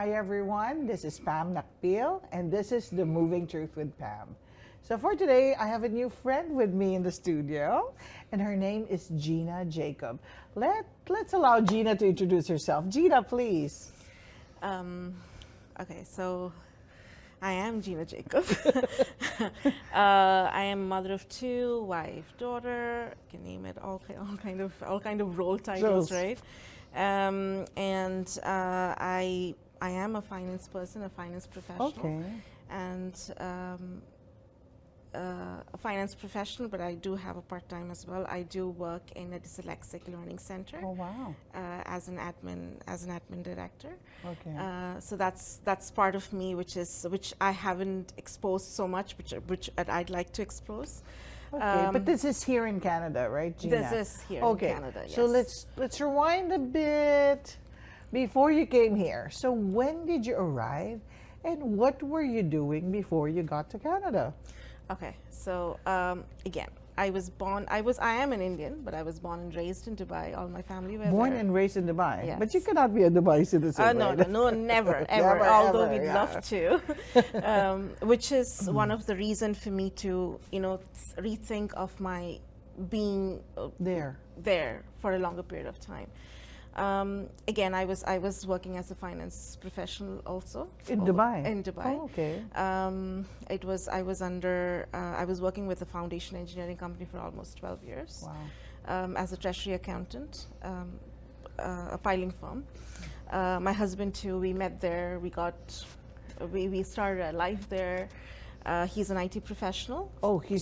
Hi everyone, this is Pam Nakpil and this is The Moving Truth with Pam. So for today, I have a new friend with me in the studio and her name is Jeena Jacob. Let's allow Jeena to introduce herself. Jeena, please. Okay, so I am Jeena Jacob. I am mother of two, wife, daughter. You can name it all kind of role titles, Roles. right? I am a finance person, a finance professional, Okay. and a finance professional. But I do have a part time as well. I do work in a dyslexic learning center Oh wow. as an admin director. Okay. So that's part of me, which I haven't exposed so much, which I'd like to expose. Okay, but this is here in Canada, right, Jeena? This is here okay. in Canada. Yes. So let's rewind a bit before you came here. So when did you arrive, and what were you doing before you got to Canada? Okay, so again, I am an Indian, but I was born and raised in Dubai. All my family were Born there. and raised in Dubai, Yes. but you cannot be a Dubai citizen, No, right? never, ever. Never, although ever, we'd yeah. love to, which is one of the reasons for me to, rethink of my being there for a longer period of time. Again, I was working as a finance professional also In Dubai. In Dubai. Oh, okay. I was working with a foundation engineering company for almost 12 years. Wow. As a treasury accountant, a filing firm. My husband too. We met there. We started our life there. He's an IT professional. Oh, he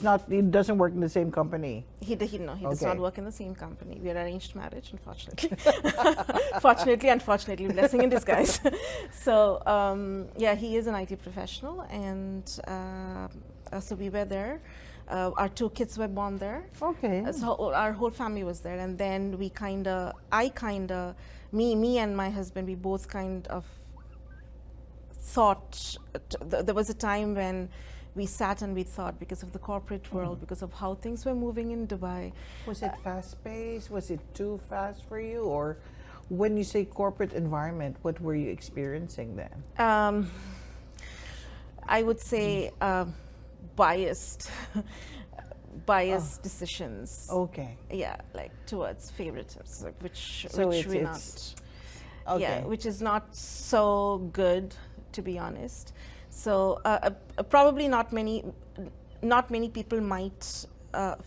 doesn't work in the same company. He does Okay. not work in the same company. We are arranged marriage, unfortunately. Unfortunately, blessing in disguise. So, he is an IT professional, and so we were there. Our two kids were born there. Okay. So our whole family was there, and then me and my husband, we both kind of thought. There was a time when we sat and we thought, because of the corporate world, because of how things were moving in Dubai. Was it fast-paced? Was it too fast for you? Or when you say corporate environment, what were you experiencing then? I would say biased decisions. Okay. Yeah, like towards favoritism, which it's- we're it's- not. Okay. Yeah, which is not so good, to be honest. So probably not many people might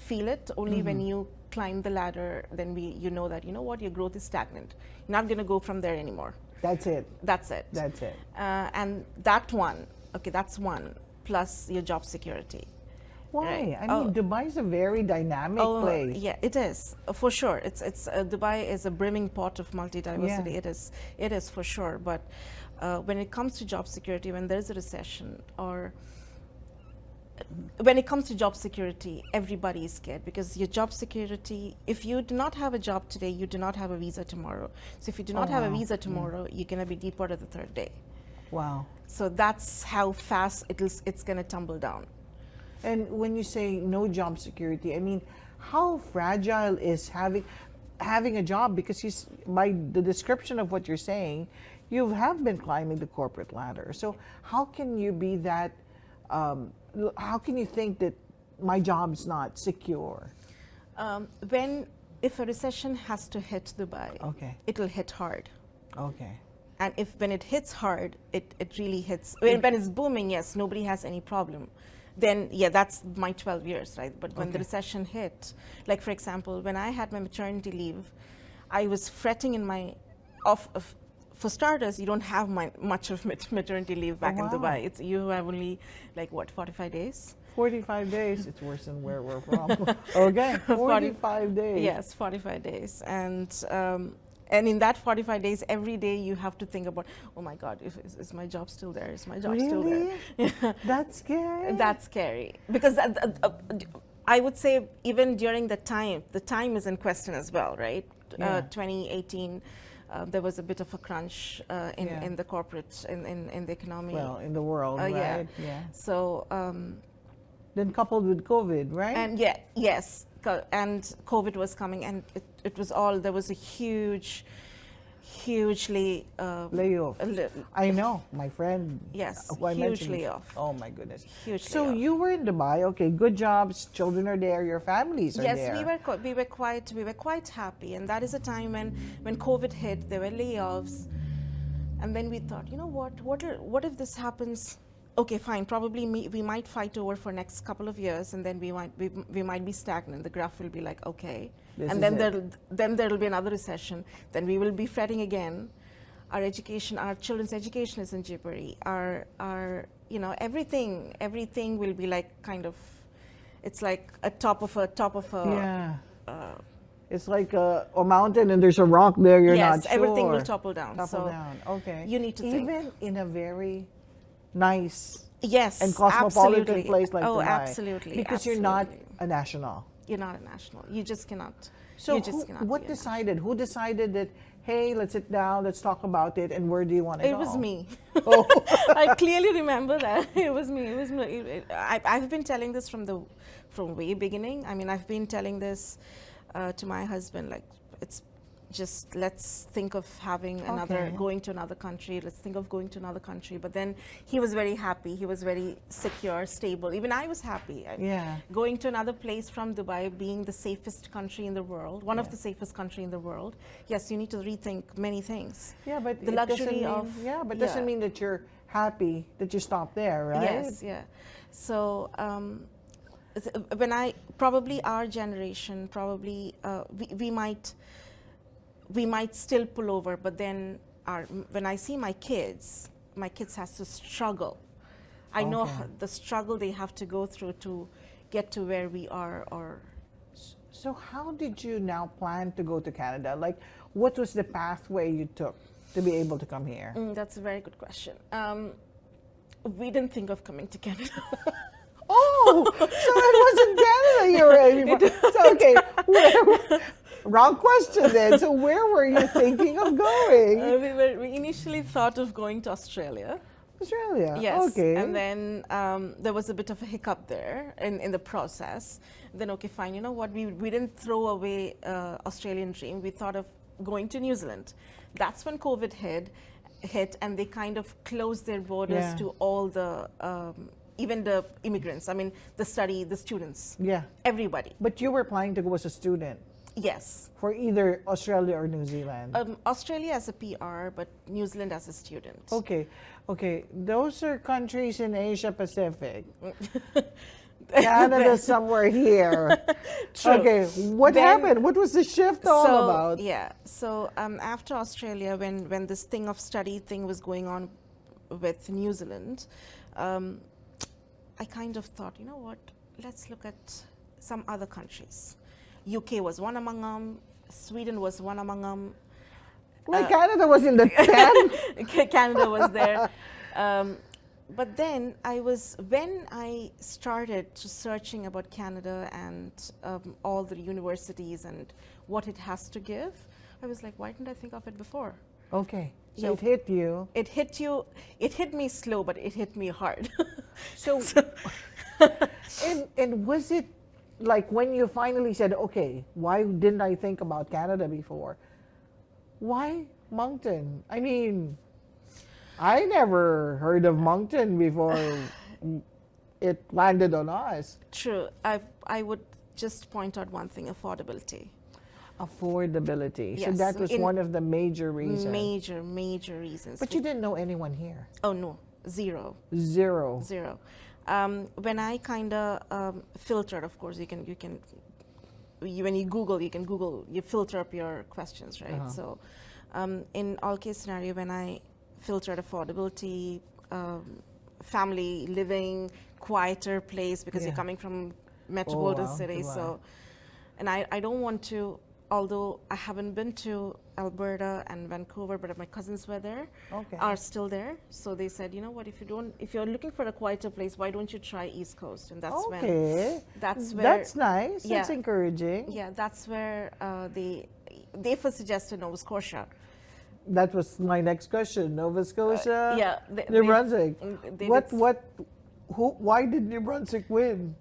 feel it. Only when you climb the ladder, then you know that your growth is stagnant. You're not going to go from there anymore. That's it. That's it. That's it. And that's one plus your job security. Why? Right. I mean, Dubai is a very dynamic place. Yeah, it is for sure. It's Dubai is a brimming pot of multi-diversity. Yeah. It is for sure. But when it comes to job security, when there's a recession, or when it comes to job security, everybody is scared, because your job security, if you do not have a job today, you do not have a visa tomorrow. So if you do not have a wow. visa tomorrow, you're going to be deported the third day. Wow. So that's how fast it's going to tumble down. And when you say no job security, I mean, how fragile is having a job? Because by the description of what you're saying, you have been climbing the corporate ladder. So how can you be that? How can you think that my job's not secure? If a recession has to hit Dubai, Okay. it'll hit hard. Okay. And when it hits hard, it really hits. When it's booming, yes, nobody has any problem. Then, yeah, that's my 12 years, right? But when the recession hit, like for example, when I had my maternity leave, I was fretting in my for starters, you don't have much of maternity leave back in wow. Dubai. You have only 45 days. 45 days. It's worse than where we're from. Okay. 45 days. Yes, 45 days. And in that 45 days, every day you have to think about, oh my God, is my job still there? Is my job still there? Really? That's scary. That's scary. Because I would say even during the time is in question as well, right? Yeah. 2018, there was a bit of a crunch in the corporate, in the economy. Well, in the world, right? Yeah. So. Then coupled with COVID, right? And yes. And COVID was coming, and there was a huge hugely Layoff. I know, my friend. Yes, who I mentioned hugely before. off. Oh my goodness. Hugely So off. you were in Dubai. Okay, good jobs. Children are there. Your families are Yes, there. we were quite happy, and that is a time when COVID hit. There were layoffs, and then we thought, you know what if this happens? Okay, fine. Probably we might fight over for next couple of years, and then we might be stagnant. The graph will be like okay, This and is then it. there'll be another recession. Then we will be fretting again. Our children's education is in jeopardy. Our everything will be like kind of, it's like a top of a Yeah. uh, It's like a mountain and there's a rock there. You're yes, not sure. everything will topple down. Topple So down. Okay. you need to think. Even in a very nice Yes, and cosmopolitan absolutely. place like oh, Dubai. absolutely. Because you're not absolutely. a national. You're not a national. You just cannot. So you just cannot what be a national. decided? Who decided that, hey, let's sit down, let's talk about it, and where do you want to go? It was me. Oh. I clearly remember that. It was me. It was me. I've been telling this from way beginning. I mean, I've been telling this to my husband, like, it's just, let's think of having Okay. going to another country. Let's think of going to another country. But then he was very happy. He was very secure, stable. Even I was happy. Yeah. Going to another place from Dubai, being the safest country in the world, one of Yeah. the safest country in the world. Yes, you need to rethink many things. Yeah, but The it doesn't luxury mean, of yeah, but doesn't mean that you're happy that you stopped there, right? Yes, yeah. So when probably our generation, probably we might still pull over, but then when I see my kids has to struggle. I know Okay. the struggle they have to go through to get to where we are. Or So how did you now plan to go to Canada? Like, what was the pathway you took to be able to come here? that's a very good question. We didn't think of coming to Canada. Oh, so it wasn't Canada you were aiming for. So, okay, wrong question then. So where were you thinking of going? We initially thought of going to Australia. Australia. Yes. Okay. And then there was a bit of a hiccup there in the process. Then, okay, fine. You know what? We didn't throw away Australian dream. We thought of going to New Zealand. That's when COVID hit, and they kind of closed their borders Yeah. to all the even the immigrants. I mean, the students. Yeah. Everybody. But you were planning to go as a student Yes. for either Australia or New Zealand. Australia as a PR, but New Zealand as a student. Okay. Okay. Those are countries in Asia Pacific. Canada somewhere here. True. Okay. What Then- happened? What was the shift all about? Yeah. So after Australia, when this thing of study thing was going on with New Zealand, I kind of thought, you know what? Let's look at some other countries. UK was one among them. Sweden was one among them. Like Canada was in the 10? Canada was there. But then when I started to searching about Canada and all the universities and what it has to give, I was like, why didn't I think of it before? Okay. So Yeah. it hit you. It hit me slow, but it hit me hard. So, and was it like when you finally said, okay, why didn't I think about Canada before? Why Moncton? I mean, I never heard of Moncton before it landed on us. True. I would just point out one thing: affordability. Affordability. So Yes, that was in one of the major reasons. Major reasons. But you didn't know anyone here. Oh no, zero. Zero. When I kind of filtered, of course, when you Google, you filter up your questions, right? Uh-huh. So, in all case scenario, when I filtered affordability, family living, quieter place, because Yeah. you're coming from metropolitan wow, city, Dubai. so, and I don't want to. Although I haven't been to Alberta and Vancouver, but my cousins were there, Okay. are still there. So they said, you know what, if you're looking for a quieter place, why don't you try East Coast? And that's Okay. that's where, That's nice. Yeah. That's encouraging. yeah, that's where they first suggested Nova Scotia. That was my next question. Nova Scotia, yeah, New Brunswick. they What? did- Why did New Brunswick win?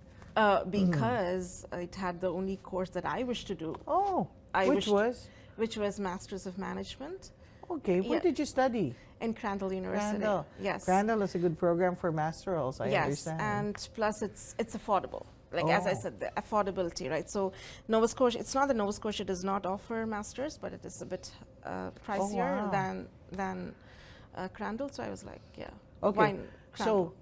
Because it had the only course that I wish to do, Oh, I which wished- was? which was Masters of Management. Okay, where Yeah. did you study? In Crandall University. Crandall. Yes. Crandall is a good program for masterals, I Yes, understand. and plus it's affordable. Like as I Oh. said, the affordability, right? So Nova Scotia, it's not that Nova Scotia does not offer masters, but it is a bit pricier wow. than Crandall. So I was like, yeah, Okay, why Crandall? so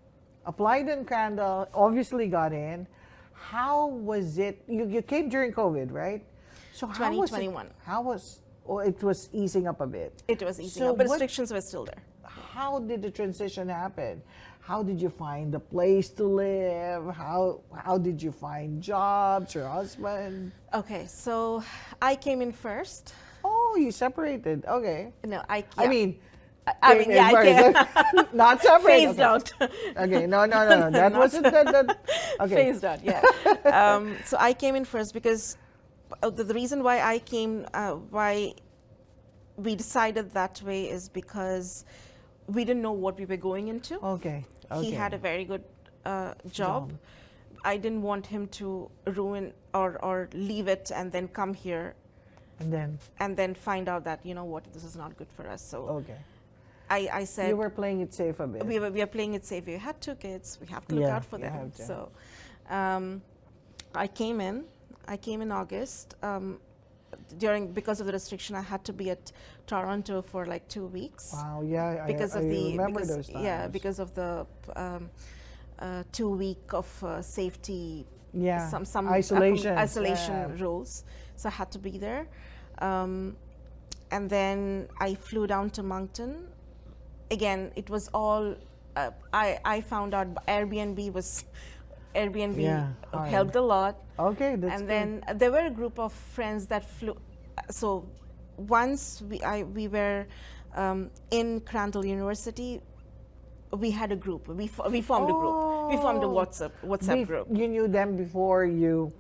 applied in Crandall, obviously got in. How was it? You came during COVID, right? So how was it? 2021. How was? Oh, it was easing up a bit. It was easy, So but what- restrictions were still there. How did the transition happen? How did you find the place to live? How did you find jobs? Your husband? Okay, so I came in first. Oh, you separated. Okay. No, I yeah. mean, I came mean, in yeah, I came first. Not separated. phased okay. out. Okay, no. That Not- wasn't that. Okay. Phased out, yeah. So I came in first because the reason why I came, why we decided that way is because we didn't know what we were going into. Okay. He had a very good job. I didn't want him to ruin or leave it and then come here And then, find out that, you know what, this is not good for us. So okay. I said, You were playing it safe a bit. we are playing it safe. We had 2 kids. We have to look Yeah, out for you them. have to. So I came in August. Because of the restriction, I had to be at Toronto for like 2 weeks. Wow, yeah, Because I of the remember those times. yeah, because of the 2 week of safety, Yeah, some isolation. isolation rules. So I had to be there, and then I flew down to Moncton. Again, it was all. I found out Airbnb Yeah, hard. helped a lot. Okay, that's And good. then there were a group of friends that flew. So once we were in Crandall University, we had a group. We formed a group. We formed a Oh. WhatsApp group. You knew them before you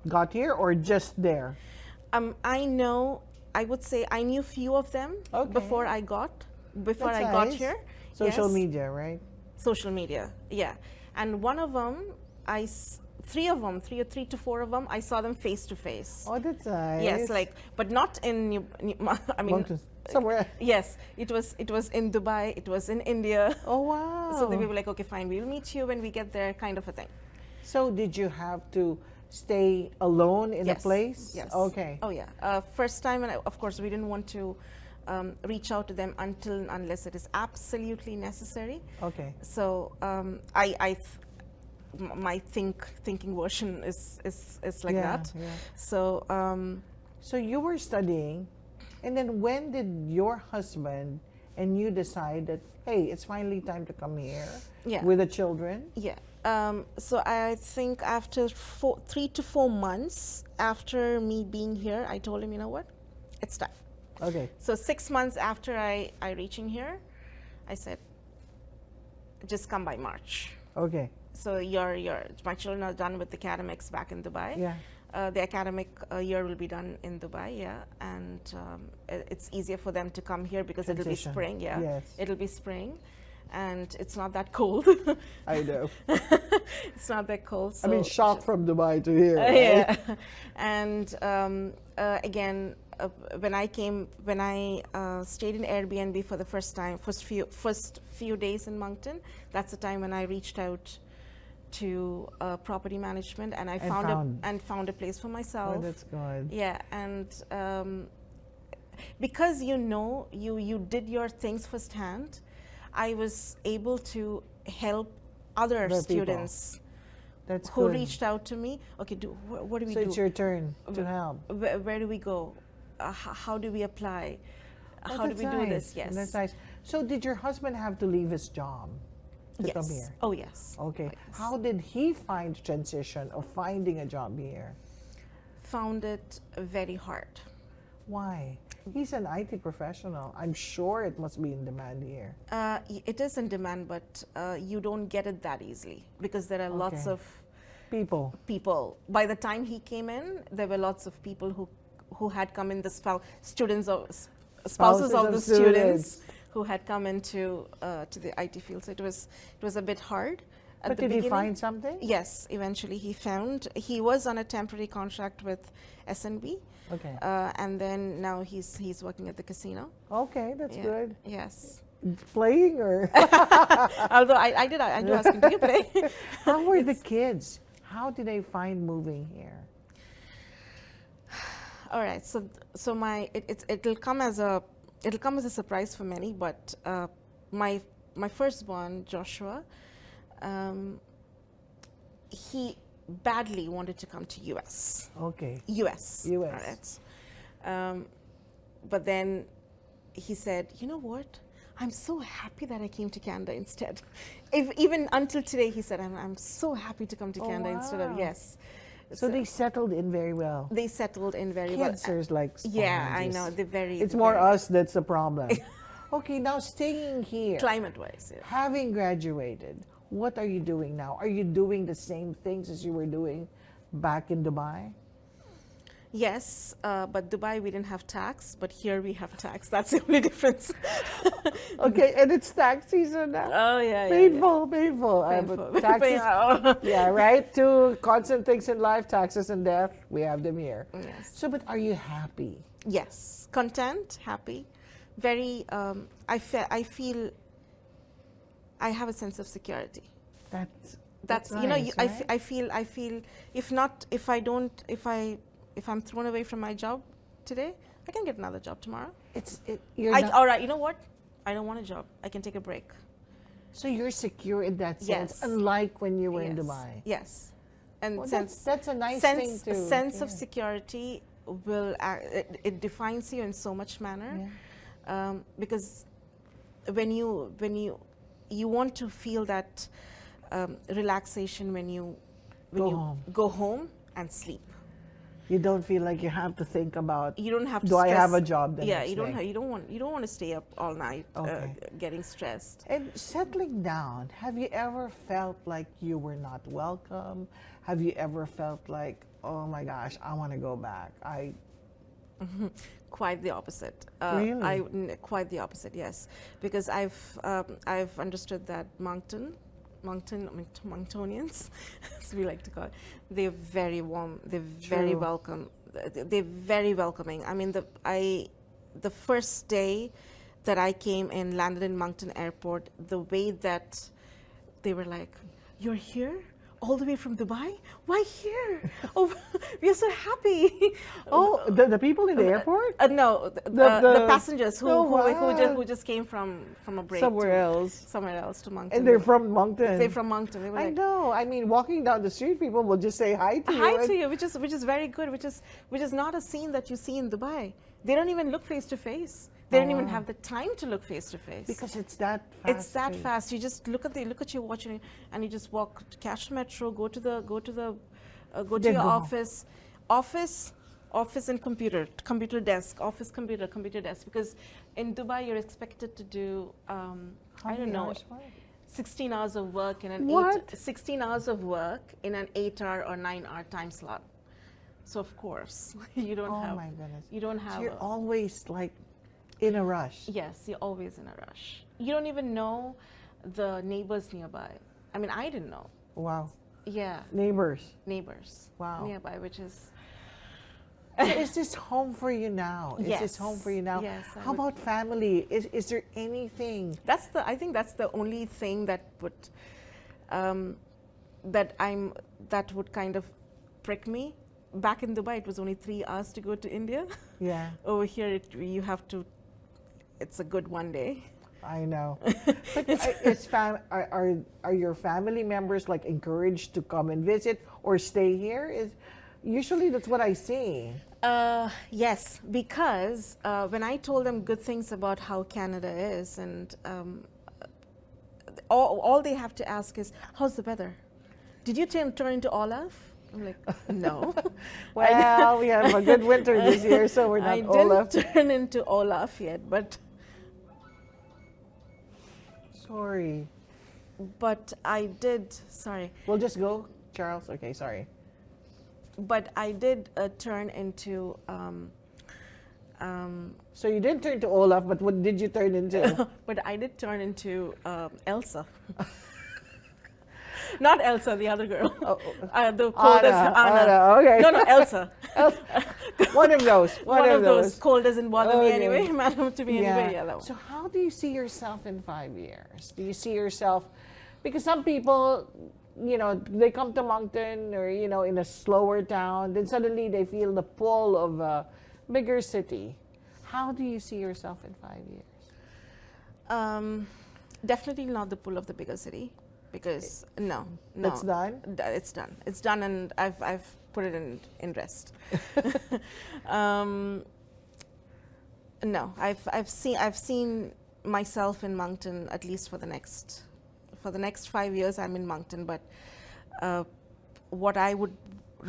got here, or just there? I would say I knew few of them Okay. before I got That's got nice. here. Social Yes. media, right? Social media, yeah. And one of them, three to four of them, I saw them face to face. Oh, that's nice. Yes, but not in I mean, Moncton, somewhere. yes, it was in Dubai, it was in India. Oh, wow. So they were like, okay, fine, we'll meet you when we get there, kind of a thing. So did you have to stay alone in a Yes, place? yes. Okay. Oh yeah. First time, and of course, we didn't want to reach out to them unless it is absolutely necessary. Okay. So my thinking version is like Yeah, that. yeah. So So you were studying, and then when did your husband and you decide that, hey, it's finally time to come here Yeah. with the children? yeah. So I think after 3 to 4 months after me being here, I told him, you know what, it's time. Okay. So 6 months after I reaching here, I said, just come by March. Okay. So my children are done with academics back in Dubai. Yeah. The academic year will be done in Dubai, yeah, and it's easier for them to come here because it'll be Transition. spring, yeah. Yes. It'll be spring, and it's not that cold. I know. It's not that cold. I mean, so- shock from Dubai to here. Right? yeah, and again, when I stayed in Airbnb for the first time, first few days in Moncton, that's the time when I reached out to property management, and I found a place for myself. Oh, that's good. Yeah, and because you did your things firsthand, I was able to help other Other people. students That's who good. reached out to me. Okay, what do we So do? it's your turn to help. Where do we go? How do we apply? Oh, How do that's we do nice. this? Yes. That's nice. So did your husband have to leave his job to Yes. come here? Oh yes. Okay. Oh, yes. How did he find the transition of finding a job here? Found it very hard. Why? He's an IT professional. I'm sure it must be in demand here. It is in demand, but you don't get it that easily because there are lots Okay. of People. people. By the time he came in, there were lots of people who had come in, the spouses of the students who had come into to the IT field. So it was a bit hard. At But the did he beginning, find something? yes, eventually he found. He was on a temporary contract with SNB, Okay. and then now he's working at the casino. Okay, that's Yeah, good. yes. Playing or Although I do ask him, do you play? how were the kids? How did they find moving here? All right, so it'll come as a surprise for many, but my firstborn Joshua, he badly wanted to come to US. Okay. US. US. All right. But then he said, you know what? I'm so happy that I came to Canada instead. Even until today, he said, I'm so happy to come to Oh, Canada instead of wow. yes. So they settled in very well. They settled in very well. Kids are like Yeah, I sponges. know. They're very. It's they're more very- us that's the problem. Okay, now staying here, Climate-wise, yeah. having graduated, what are you doing now? Are you doing the same things as you were doing back in Dubai? Yes, but Dubai we didn't have tax, but here we have tax. That's the only difference. Okay, and it's tax season now. Oh yeah, Painful, painful. Painful. But taxes, Yeah. yeah, right? Two constant things in life, taxes and death. We have them here. Yes. So, but are you happy? Yes, content, happy, very. I feel. I have a sense of security. That's You know, nice, right? I feel. If I'm thrown away from my job today, I can get another job tomorrow. You're not, All right, you know what? I don't want a job. I can take a break. so you're secure in that sense, Yes. unlike when you were in Yes. Dubai. Yes, and Well, sense that's a nice sense thing a to sense of yeah. security will it defines you in so much manner, because when you want to feel that relaxation when you go home and sleep. You don't feel like you have to think about. You don't have to. Do I have stress. a job the Yeah, next you don't. day? You don't want to stay up all night Okay. getting stressed. And settling down, have you ever felt like you were not welcome? Have you ever felt like, oh my gosh, I want to go back? Quite the opposite. Really? Quite the opposite. Yes, because I've understood that Monctonians, as we like to call it, they're very warm. They're very True. welcome. They're very welcoming. I mean, the first day that I came and landed in Moncton Airport, the way that they were like, "You're here? All the way from Dubai? Why here? Oh, we're so happy." Oh, the people in the airport? No, the passengers who just came from a break Somewhere else. to Moncton. And they're from Moncton. They're from Moncton. They were I like, know. I mean, walking down the street, people will just say hi to you. "Hi and- to you," which is very good. Which is not a scene that you see in Dubai. They don't even look face to face. They don't even have the time to look face to face. Because it's that fast. It's that fast. You just look at your watch and you just walk, catch the metro, go to Then your go. office and computer desk, office computer desk. Because in Dubai you're expected to do How I don't many know, hours work? 16 hours of work in an What? 16 hours of work in an 8-hour or 9-hour time slot. So of course you don't Oh have. my goodness. You don't So have. you're always like in a rush. Yes, you're always in a rush. You don't even know the neighbors nearby. I mean, I didn't know. Wow. Yeah, Neighbors. neighbors. Wow. Nearby, which is. So is this home for you now? Is this Yes. home for you now? Yes, I How would- about family? Is there anything? I think that's the only thing that would, that would kind of prick me. Back in Dubai, it was only 3 hours to go to India. Yeah, Over here, you have to. It's a good one day. I know. But are your family members like encouraged to come and visit or stay here? Usually that's what I see. Yes, because when I told them good things about how Canada is, and all they have to ask is, "How's the weather? Did you turn into Olaf?" I'm like, "No." Well, we have a good winter this year, so we're not I Olaf. didn't turn into Olaf yet, but Sorry. I did. Sorry, We'll just go, Charles. Okay, sorry. but I did turn into. So you didn't turn to Olaf, but what did you turn into? But I did turn into Elsa. Not Elsa, the other girl. Oh, The cold as Anna. Anna, okay. No, Elsa. One of those. One of those. Cold doesn't bother me Okay. anyway. Madam to me anyway. Yeah, that one. So how do you see yourself in 5 years? Do you see yourself, because some people, they come to Moncton or, in a slower town, then suddenly they feel the pull of a bigger city. How do you see yourself in 5 years? Definitely not the pull of the bigger city, because no. It's done? It's done. It's done, and I've put it in rest. No, I've seen myself in Moncton at least for the next 5 years. I'm in Moncton, but what I would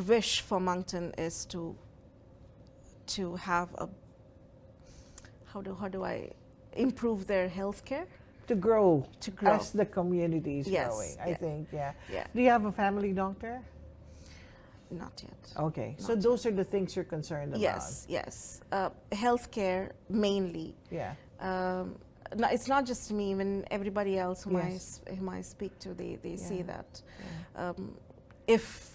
wish for Moncton is to have a how do I improve their healthcare? To grow. To grow. As the community is Yes, growing, I yeah. think, yeah. Yeah. Do you have a family doctor? Not yet. Okay, so those are the things you're concerned about. Yes. Healthcare mainly. Yeah. No, it's not just me. Even everybody else whom Yes. I speak to, they say Yeah. that if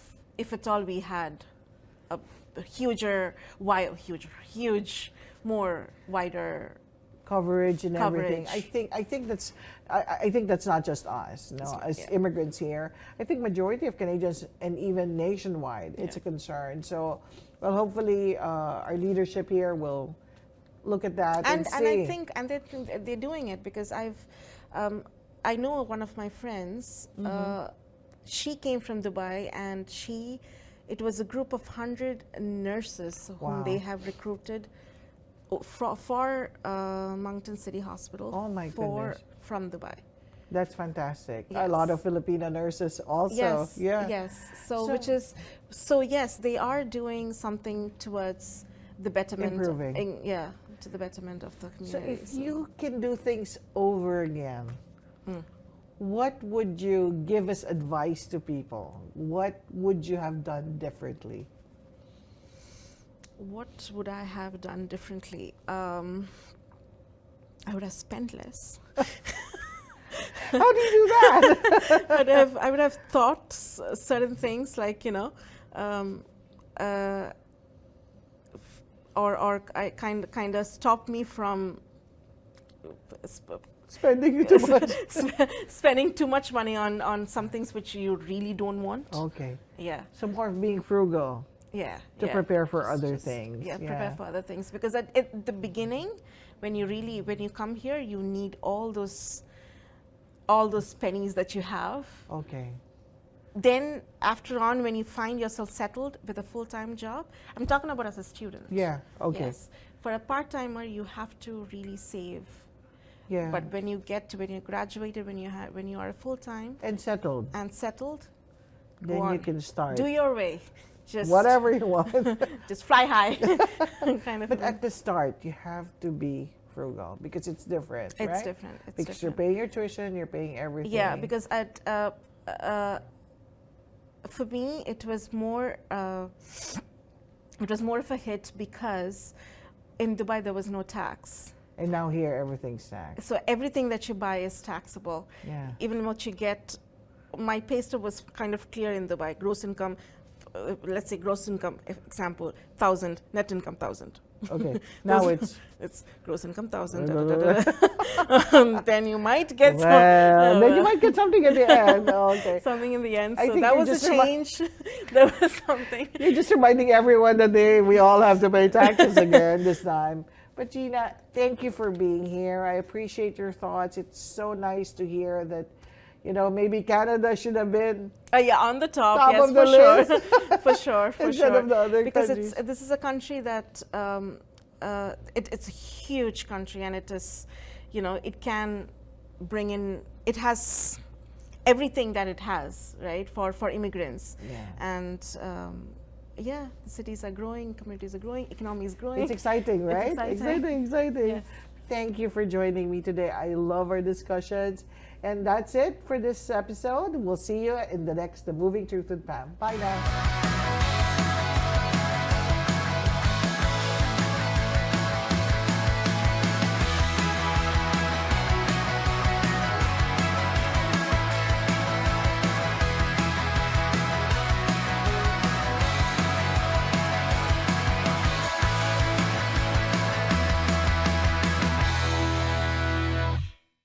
at all we had a huge, more wider Coverage and everything. Coverage. I think that's not just us. No, as yeah. immigrants here, I think majority of Canadians and even nationwide, it's a concern. So, well, hopefully our leadership here will look at that and see. I think they're doing it, because I know one of my friends. She came from Dubai, and it was a group of 100 nurses whom they have recruited for Moncton City Hospital. Oh my goodness. From Dubai. That's fantastic. Yes. A lot of Filipino nurses also. Yes. Yeah. Yes. So yes, they are doing something towards the betterment. Improving. To the betterment of the So community. if you can do things over again, what would you give as advice to people? What would you have done differently? What would I have done differently? I would have spent less. How do you do that? I would have thought certain things, like or I kind of stop me from Spending too much. spending too much money on some things which you really don't want. Okay. Yeah. So more of being frugal. Yeah. To prepare for other things. Yeah, prepare for other things, because at the beginning, when you come here, you need all those pennies that you have. Okay. Then after on, when you find yourself settled with a full-time job, I'm talking about as a student. Yeah. Okay. Yes. For a part-timer, you have to really save. Yeah. But when you graduated, when you are full-time and settled, go then on. you can start. Do your way. Just whatever you want. just fly high. Kind of. But at the start, you have to be frugal because it's different, right? It's different. Because you're paying your tuition, you're paying everything. Yeah, because for me, it was more of a hit, because in Dubai there was no tax. And now here, everything's taxed. So everything that you buy is taxable. Yeah. Even what you get, my pay stub was kind of clear in Dubai. Gross income, let's say gross income, example, 1,000, net income 1,000. Okay. Now it's gross income 1,000. Then you might get then you might get something at the end. Okay. something in the end. I So think that you're was a just change. There was something. You're just reminding everyone that we all have to pay taxes again this time. But Jeena, thank you for being here. I appreciate your thoughts. It's so nice to hear that, maybe Canada should have been On the top, yes, of the list. for sure, Instead of the other because countries. this is a country that it's a huge country, and it is, it can bring in. It has everything that it has, right, for immigrants. Yeah. And the cities are growing, communities are growing, economy is growing. It's exciting, right? It's exciting. Exciting. Yes. Thank you for joining me today. I love our discussions. And that's it for this episode. We'll see you in the next The Moving Truth with Pam. Bye now.